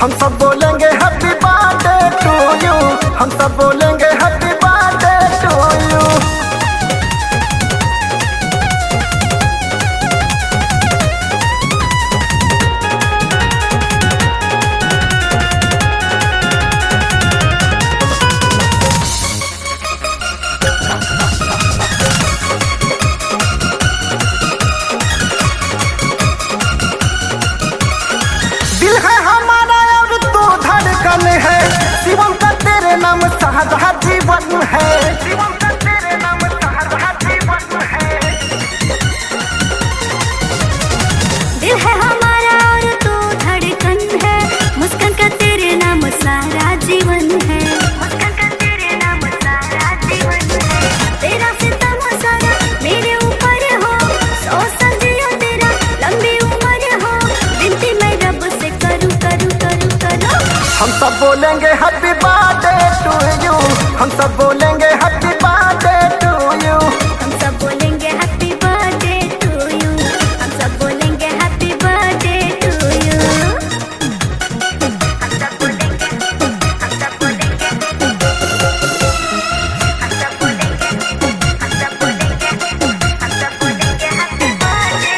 हम सब बोलेंगे हैप्पी बर्थडे टू यू, हम सब बोलेंगे हैप्पी बर्थडे टू यू। दिल है हमारा और तू धड़कन है, शिवम का तेरे नाम सहारा जीवन है, शिवम का तेरे नाम सहारा जीवन है। दिल है हमारा और तू धड़कन है, मुस्कान का तेरे नाम सारा जीवन है, मुस्कान का तेरे नाम सारा जीवन है। तेरा सितम सारा मेरे ऊपर हो, 100 साल जियो तेरा लंबी उम्र हो, विनती मैं रब से करूं करूं करूं करूं। हम सब बोलेंगे हैप्पी बर्थडे टू यू, हम सब बोलेंगे हैप्पी बर्थडे टू यू। हम सब बोलेंगे हैप्पी बर्थडे टू यू, हम सब बोलेंगे हैप्पी बर्थडे टू यू। हम सब बोलेंगे, हम सब बोलेंगे, हम सब बोलेंगे, हम सब बोलेंगे, हम सब बोलेंगे हैप्पी बर्थडे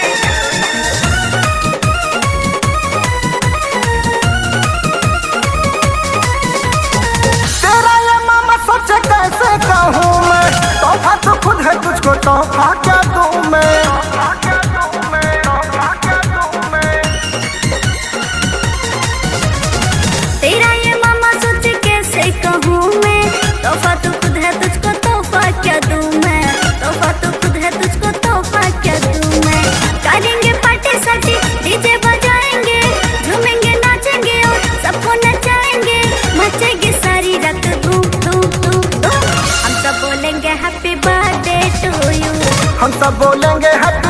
तेरा ये मामा सोचे कैसे कहूँ मैं, तोहफा तो खुद है तुझको तोहफा क्या दूँ मैं, तोहफा क्या दूँ मैं, तोहफा क्या दूँ मैं। तेरा ये मामा सोच कैसे कहूँ मैं, तोहफा तो खुद है तुझको तोहफा क्या दूँ मैं, तोहफा तो खुद है तुझको तोहफा क्या दूँ मैं। करेंगे पार्टी साटी डीजे बजाएंगे, झूमेंगे नाचेंगे और सबको नचाएंगे, मचेगी सारी रात धूम धूम धूम धूम। हम सब बोलेंगे हैप्पी बर्थडे टू यू, हम सब बोलेंगे हैप्पी